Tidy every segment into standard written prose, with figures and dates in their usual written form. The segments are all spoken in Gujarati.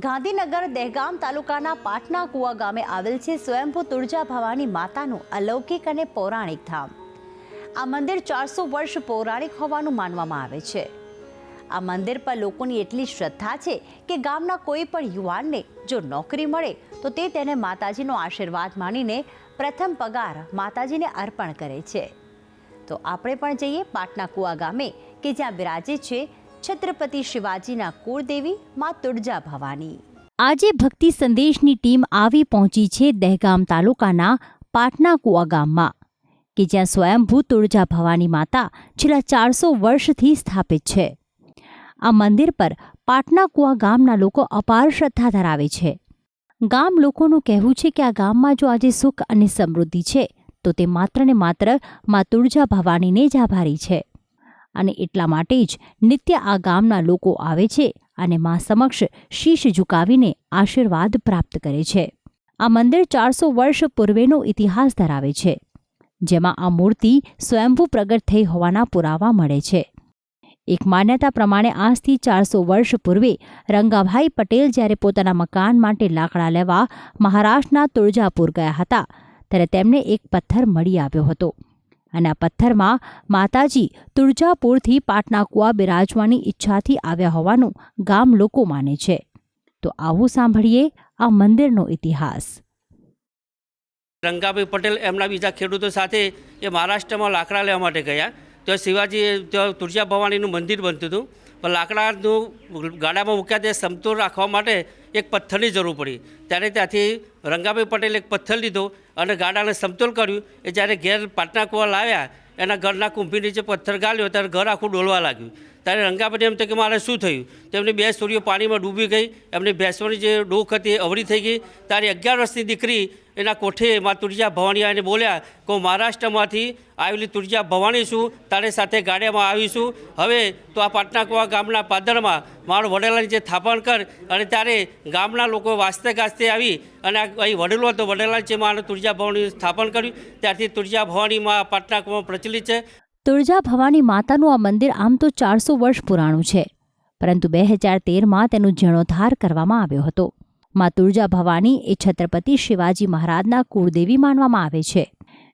ગાંધીનગર દહેગામ તાલુકાના પાટના કુવા ગામે આવેલ છે સ્વયંભૂ તુળજા ભવાની માતાનું અલૌકિક અને પૌરાણિક ધામ। આ મંદિર 400 વર્ષ પૌરાણિક હોવાનું માનવામાં આવે છે। આ મંદિર પર લોકોની એટલી શ્રદ્ધા છે કે ગામના કોઈ પણ યુવાનને જો નોકરી મળે તો તે તેને માતાજીનો આશીર્વાદ માનીને પ્રથમ પગાર માતાજીને અર્પણ કરે છે। તો આપણે પણ જઈએ પાટના કુવા ગામે કે જ્યાં બિરાજે છે છત્રપતિ શિવાજીના કુળદેવી માં તુળજા ભવાની। આજે ભક્તિ સંદેશની ટીમ આવી પહોંચી છે દહેગામ તાલુકાના પાટના કુવા ગામમાં કે જ્યાં સ્વયંભૂ તુળજા ભવાની માતા છેલ્લા 400 વર્ષથી સ્થાપિત છે। આ મંદિર પર પાટના કુવા ગામના લોકો અપાર શ્રદ્ધા ધરાવે છે। ગામ લોકોનું કહેવું છે કે આ ગામમાં જો આજે સુખ અને સમૃદ્ધિ છે તો તે માત્ર ને માત્ર માં તુળજા ભવાનીને જ આભારી છે અને એટલા માટે જ નિત્ય આ ગામના લોકો આવે છે અને માં સમક્ષ શીશ ઝુકાવીને આશીર્વાદ પ્રાપ્ત કરે છે। આ મંદિર 400 વર્ષ પૂર્વેનો ઇતિહાસ ધરાવે છે, જેમાં આ મૂર્તિ સ્વયંભૂ પ્રગટ થઈ હોવાના પુરાવા મળે છે। એક માન્યતા પ્રમાણે આજથી 400 વર્ષ પૂર્વે રંગાભાઈ પટેલ જ્યારે પોતાના મકાન માટે લાકડા લેવા મહારાષ્ટ્રના તુળજાપુર ગયા હતા ત્યારે તેમને એક પથ્થર મળી આવ્યો હતો અને આ પથ્થરમાં માતાજી તુળજાપુરથી પાટના કુવા બિરાજવાની ઈચ્છાથી આવ્યા હોવાનું ગામ લોકો માને છે। તો આવું સાંભળીએ આ મંદિરનો ઇતિહાસ। રંગાભાઈ પટેલ એમના બીજા ખેડૂતો સાથે એ મહારાષ્ટ્રમાં લાકડા લેવા માટે ગયા તો શિવાજી ત્યાં તુળજા ભવાનીનું મંદિર બનતું હતું, પણ લાકડાનું ગાડામાં મૂક્યા તે સમતોલ રાખવા માટે એક પથ્થરની જરૂર પડી। ત્યારે ત્યાંથી રંગાભાઈ પટેલે એક પથ્થર લીધો અને ગાડાને સમતોલ કર્યું। એ જ્યારે ઘેર પાટના કુવા લાવ્યા એના ઘરના કુંભી નીચે પથ્થર ગાળ્યો ત્યારે ઘર આખું ડોલવા લાગ્યું। ત્યારે રંગાભાઈને એમ થયું કે મારે શું થયું? તેમની 2 સૂર્યો પાણીમાં ડૂબી ગઈ, એમની ભેંસોની જે ડોક હતી એ અવળી થઈ ગઈ। ત્યારે 11 વર્ષની દીકરી એના કોઠે માં તુળજા ભવાની આવીને બોલ્યા કે હું મહારાષ્ટ્રમાંથી આવેલી તુળજા ભવાની છું, તારી સાથે ગાડિયામાં આવીશું। હવે તો આ પાટના કુવા ગામના પાદરમાં મારો વડેલાની જે થાપણ કર। અને ત્યારે ગામના લોકો વાસ્તે ગાસ્તે આવી અને અહીં વડેલો હતો, વડેલા જે માનો તુળજા ભવાની સ્થાપન કર્યું। ત્યારથી તુળજા ભવાનીમાં પાટના કુવામાં પ્રચલિત છે। તુળજા ભવાની માતાનું આ મંદિર આમ તો 400 વર્ષ પુરાણું છે, પરંતુ 2013માં તેનો જીર્ણોદ્ધાર કરવામાં આવ્યો હતો। માં તુળજા ભવાની એ છત્રપતિ શિવાજી મહારાજના કુળદેવી માનવામાં આવે છે,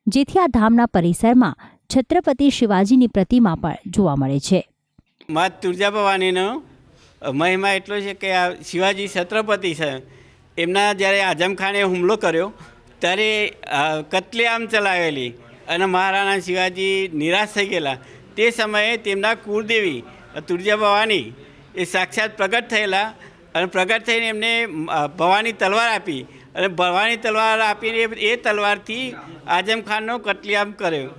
જેથી આ ધામના પરિસરમાં છત્રપતિ શિવાજીની પ્રતિમા પણ જોવા મળે છે। માં તુળજા ભવાનીનો મહિમા એટલો છે કે આ શિવાજી છત્રપતિ છે, એમના જ્યારે આઝમ ખાને હુમલો કર્યો ત્યારે કત્લેઆમ ચલાવેલી અને મહારાણા શિવાજી નિરાશ થઈ ગયેલા। તે સમયે તેમના કુળદેવી તુળજા ભવાની એ સાક્ષાત પ્રગટ થયેલા અને પ્રગટ થઈને એમને ભવાની તલવાર આપી અને ભવાની તલવાર આપીને એ તલવારથી આઝમ ખાનનો કત્લેઆમ કર્યો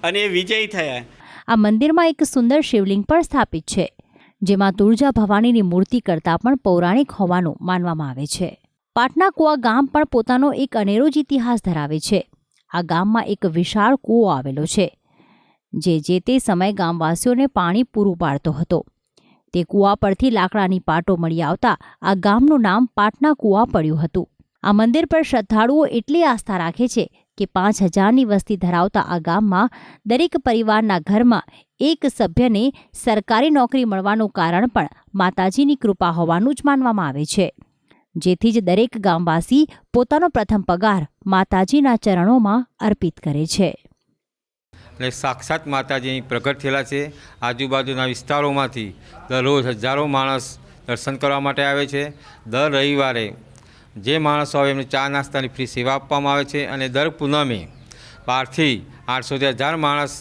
અને એ વિજયી થયા। આ મંદિરમાં એક સુંદર શિવલિંગ પણ સ્થાપિત છે, જેમાં તુળજા ભવાનીની મૂર્તિ કરતાં પણ પૌરાણિક હોવાનું માનવામાં આવે છે। પાટના કુવા ગામ પણ પોતાનો એક અનેરો જ ઇતિહાસ ધરાવે છે। આ ગામમાં એક વિશાળ કૂવો આવેલો છે, જે તે સમયે ગામવાસીઓને પાણી પૂરું પાડતો હતો। તે કૂવા પરથી લાકડાની પાટો મળી આવતા આ ગામનું નામ પાટના કુવા પડ્યું હતું। આ મંદિર પર શ્રદ્ધાળુઓ એટલી આસ્થા રાખે છે કે 5000ની વસ્તી ધરાવતા આ ગામમાં દરેક પરિવારના ઘરમાં એક સભ્યને સરકારી નોકરી મળવાનું કારણ પણ માતાજીની કૃપા હોવાનું જ માનવામાં આવે છે, જેથી જ દરેક ગામવાસી પોતાનો પ્રથમ પગાર માતાજીના ચરણોમાં અર્પિત કરે છે। અને સાક્ષાત માતાજી પ્રગટ થયેલા છે। આજુબાજુના વિસ્તારોમાંથી દરરોજ હજારો માણસ દર્શન કરવા માટે આવે છે। દર રવિવારે જે માણસો આવે એમને ચા નાસ્તાની ફ્રી સેવા આપવામાં આવે છે અને દર પૂનમે 12થી 800 થી 1000 માણસ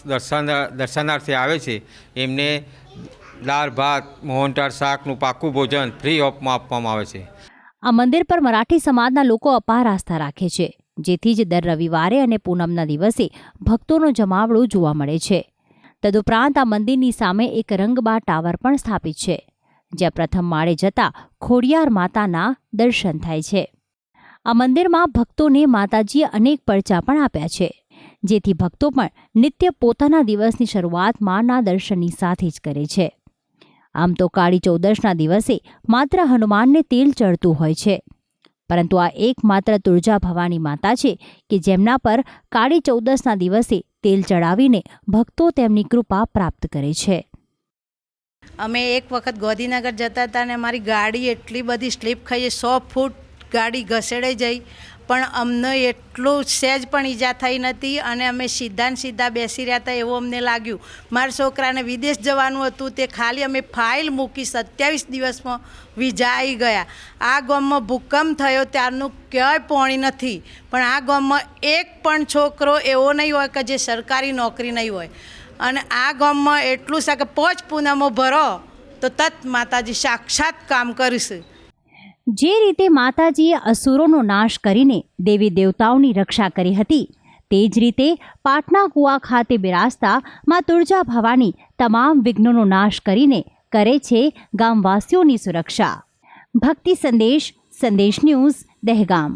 દર્શનાર્થે આવે છે, એમને દાળ ભાત મોહનટાળ શાકનું પાકું ભોજન ફ્રી ઓફમાં આપવામાં આવે છે। આ મંદિર પર મરાઠી સમાજના લોકો અપાર આસ્થા રાખે છે, જેથી જ દર રવિવારે અને પૂનમના દિવસે ભક્તોનો જમાવડો જોવા મળે છે। તદુપરાંત આ મંદિરની સામે એક રંગબા ટાવર પણ સ્થાપિત છે, જ્યાં પ્રથમ માળે જતા ખોડિયાર માતાના દર્શન થાય છે। આ મંદિરમાં ભક્તોને માતાજીએ અનેક પરચા પણ આપ્યા છે, જેથી ભક્તો પણ નિત્ય પોતાના દિવસની શરૂઆત માના દર્શનની સાથે જ કરે છે। આમ તો કાળી ચૌદશના દિવસે માત્ર હનુમાનને તેલ ચડતું હોય છે, પરંતુ આ એકમાત્ર તુળજા ભવાની માતા છે કે જેમના પર કાળી ચૌદશના દિવસે તેલ ચડાવીને ભક્તો તેમની કૃપા પ્રાપ્ત કરે છે। અમે એક વખત ગોધીનગર જતા હતા ને અમારી ગાડી એટલી બધી સ્લીપ ખાઈ 100 ફૂટ ગાડી ઘસેડાઈ જઈ, પણ અમને એટલું સહેજ પણ ઈજા થઈ નથી અને અમે સીધા ને સીધા બેસી રહ્યા હતા એવું અમને લાગ્યું. મારા છોકરાને વિદેશ જવાનું હતું, તે ખાલી અમે ફાઇલ મૂકી 27 દિવસમાં વિઝા આવી ગયા. આ ગામમાં ભૂકંપ થયો ત્યારનું ક્યાંય પાણી નથી, પણ આ ગામમાં એક પણ છોકરો એવો નહીં હોય કે જે સરકારી નોકરી નહીં હોય. અને આ ગામમાં એટલું છે કે 5 પૂનમો ભરો તો તત માતાજી સાક્ષાત કામ કરીશું. જે રીતે માતાજીએ અસુરોનો નાશ કરીને દેવી દેવતાઓની રક્ષા કરી હતી, તે જ રીતે પાટના કુવા ખાતે બિરાજતા માં તુળજા ભવાની તમામ વિઘ્નોનો નાશ કરીને કરે છે ગામવાસીઓની સુરક્ષા. ભક્તિ સંદેશ, સંદેશ ન્યૂઝ, દહેગામ.